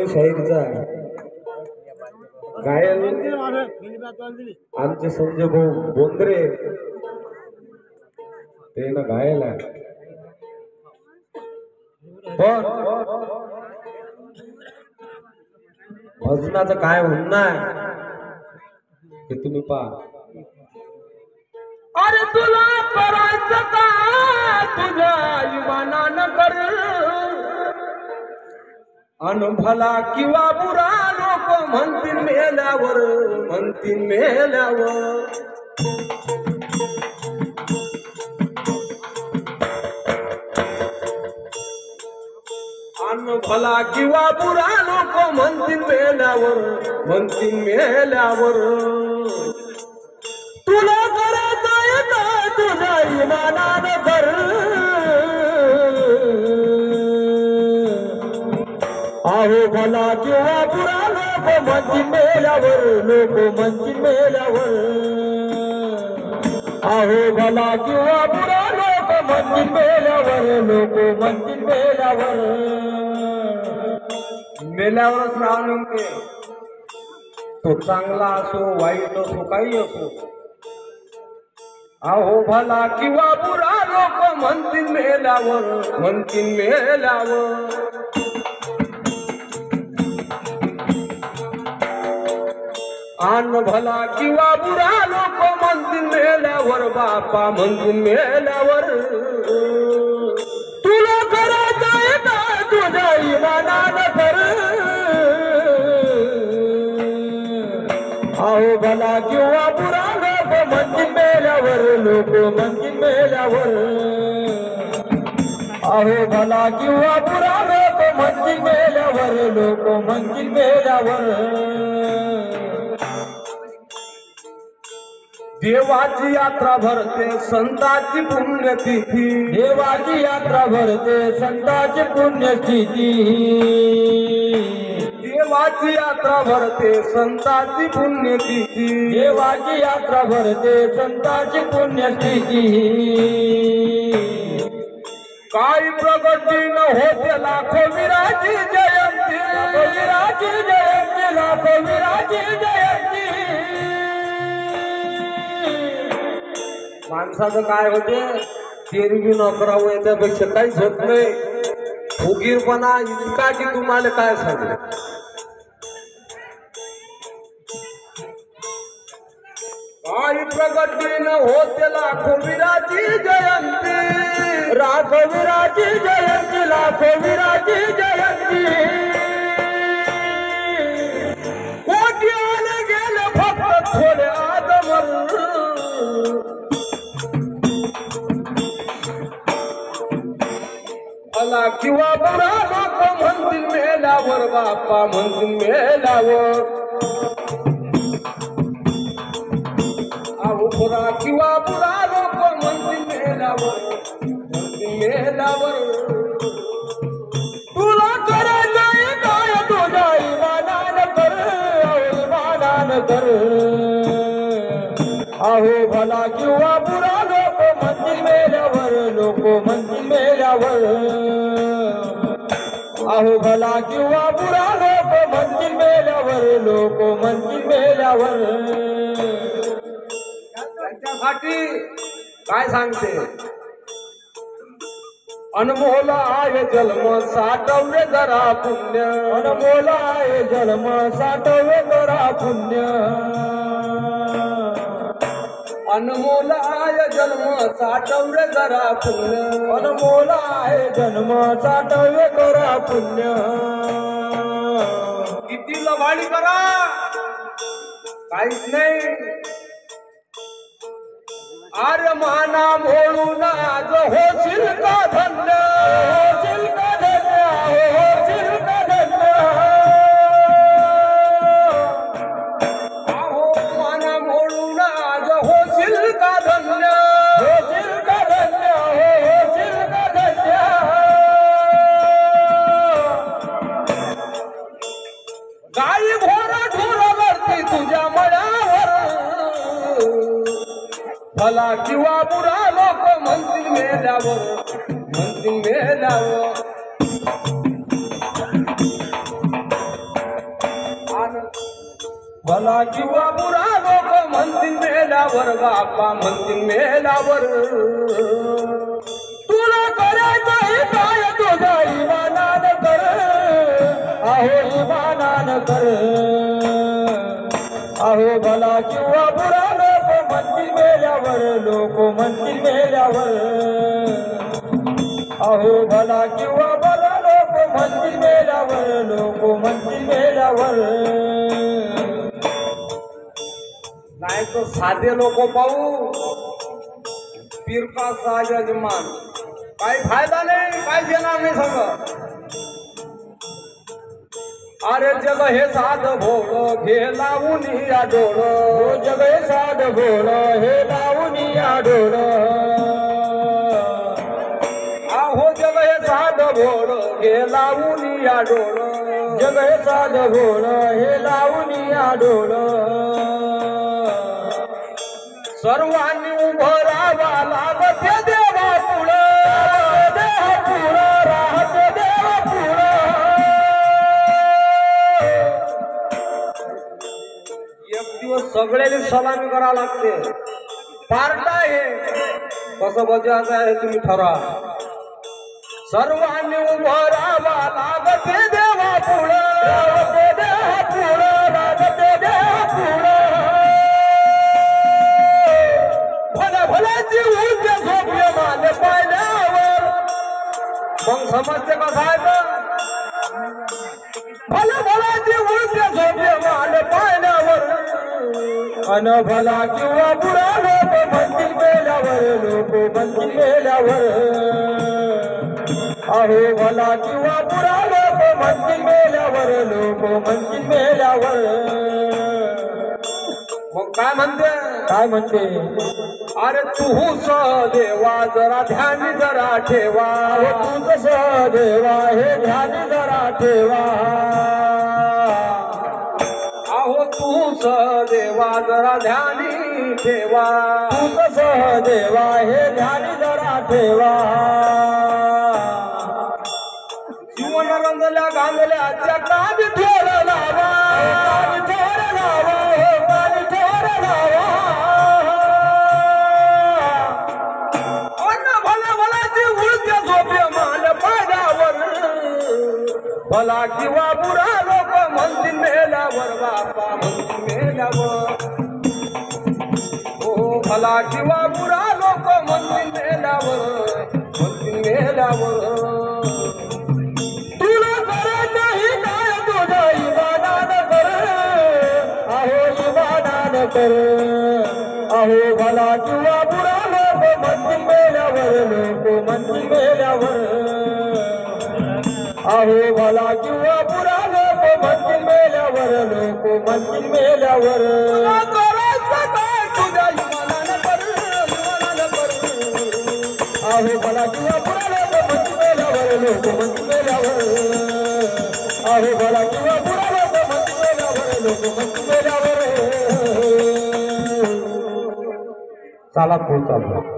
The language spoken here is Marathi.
शाहीरचा गायन आमचे संजय भाऊ बोंद्रे ते ना गायला पण भजनाचं काय म्हणणं हे तुम्ही पहा. अरे तुला करायचं का तुझ्या इमानानं कर, अन भला किंवा बुरा लोक म्हणतील मेल्यावर, म्हणतील मेल्यावर. अन भला किंवा बुरा लोक म्हणतील मेल्यावर, म्हणतील मेल्यावर. तुला करायचं येतं तुझ्या इमानानं कर, आहे भला किंवा बुरा लोक म्हणतील मेल्यावर, लोक म्हणतील मेल्यावर. आहे भला किंवा बुरा लोक म्हणतील मेल्यावर, लोक म्हणतील मेल्यावर. मेल्यावरच राहणं ते तो चांगला असो वाईट असो काही असो. अहो भला किंवा बुरा लोक म्हणतील मेल्यावर, म्हणतील मेल्यावर. आन भला किंवा बुरा लोक म्हणतील मेल्यावर, बापा म्हणतील मेल्यावर. तुला करायचं येतं तुझ्या इमानानं कर, अहो भला किंवा बुरा लोक म्हणतील मेल्यावर, लोक म्हणतील मेल्यावर. अहो भला किंवा बुरा लोक म्हणतील मेल्यावर, लोक म्हणतील मेल्यावर. देवाची यात्रा भरते संतांची पुण्यतिथी, देवाची यात्रा भरते संतांची पुण्यतिथी. देवाची यात्रा भरते संतांची पुण्यतिथी, देवाची यात्रा भरते संतांची पुण्यतिथी. काही प्रगती न होते लाखो वीराची जयंती, वीराची जयंती, लाखो वीराची जयंती. माणसाचं काय होते तेरवी न करावं याच्यापेक्षा काहीच होत नाही. फुगीरपणा इतका की तुम्हाला काय सांगलं. काही प्रगती न होते लाखो वीराची जयंती, लाखो वीराची जयंती, लाखो वीराची जयंती. कोटी आले गेले फक्त थोडे आदमर, भला किंवा बुरा लोक म्हणतील मेल्यावर, बापा म्हणतील मेल्यावर. अहो बुरा किंवा बुरा लोक म्हणतील मेल्यावर, म्हणतील मेल्यावर. तुला करायचं काय तुझ्या इमानानं कर, इमानानं कर. अहो भला किंवा बुरा लोक म्हणतील मेल्यावर, लोक म्हणतील मेल्यावर. अहो भला किंवा बुरा लोक म्हणतील मेल्यावर, लोक म्हणतील मेल्यावर. त्याच्यासाठी काय सांगते अनमोल आहे जन्म साठवले जरा पुण्य, अनमोल आहे जन्म साठवले जरा पुण्य. अनमोल आहे जन्म साठवले जरा पुण्य, अनमोल आहे जन्म साठवले जरा पुण्य. किती लवाडी करा काहीच नाही. आर्य माना म्हणून आज होशील का धन्य, होशील का धन्य, होशील का धन्य. अहो माना म्हणून आज होशील का धन्य, होशील का धन्य, होशील का धन्य. गाई घोडा ढोरावरती तुझ्या मळ्यावर, भला किंवा बुरा लोक म्हणतील मेल्यावर, म्हणतील मेल्यावर. भला किंवा बुरा लोक म्हणतील मेल्यावर बाप्पा म्हणतील मेल्यावर तुला करायचं काय तुझ्या इमानान कर अहो इमानान कर अहो भला किंवा बुरा लोक म्हणतील मेल्यावर लोक म्हणतील मेल्यावर अहो भला किंवा बुरा लोक म्हणतील मेल्यावर लोक म्हणतील मेल्यावर नाही तर साधे लोक पाहू पिरका साजमान काही फायदा नाही काय घेणार नाही सगळं अरे जग हे साध भोग घे लावून या डोळ जग हे साध भोळ हे लावून या डोळ आहो जग हे साध भोळ घे लावून या डोळ जग हे साध भोळ हे लावून या डोळ सर्वांनी उभं राहावा लागते देवा पुढं देव पुढं राहते देव पुढं एक दिवस सगळ्याला सलामी करावं लागते पार्ट आहे कसं बजायचं आहे तुम्ही ठरवा सर्वांनी उभं राहावा लागते देवा पुढं राहते देव पुढं राहते देव पुढं भल्याची उद्या झोपले माले पाहिल्यावर मग समजते कसं आहे भल्याची उद्या झोपले माले पाहिल्यावर अन भला किंवा बुरा लोक म्हणतील मेल्यावर लोक म्हणतील मेल्यावर अहो भला किंवा बुरा लोक म्हणतील मेल्यावर लोक म्हणतील मेल्यावर मग काय म्हणते काय म्हणते अरे तू देवा जरा ध्यान जरा ठेवा तू कसं देवा हे ध्यान जरा ठेवा अहो तू देवा जरा ध्यानी ठेवा तू कसं देवा हे ध्यान जरा ठेवा जीवन रंगल्या गांगल्या जगा विठोर लावा विठोर लावा विठोर लावा अन्न भला भलाची उलट्या झोपे माल पाण्यावर भला किंवा बुरा लोक म्हणतील मेल्यावर बापा म्हणतील मेल्यावर हो भला किंवा बुरा लोक म्हणतील मेल्यावर म्हणतील मेल्यावर तुला करत नाही काय तुझं इमानान कर अहो इमानान कर अहो भला किंवा बुरा लोक म्हणतील मेल्यावर लोक म्हणतील मेल्यावर अहो भला किंवा बुरा लोक म्हणतील मेल्यावर लोक म्हणतील मेल्यावर तुझ्या इमानानं कर इमानानं कर अहो भला किंवा बुरा लोक म्हणतील मेल्यावर लोक म्हणतील मेल्यावर अहो भला किंवा बुरा लोक म्हणतील मेल्यावर लोक म्हणतील मेल्यावर चला पुढचा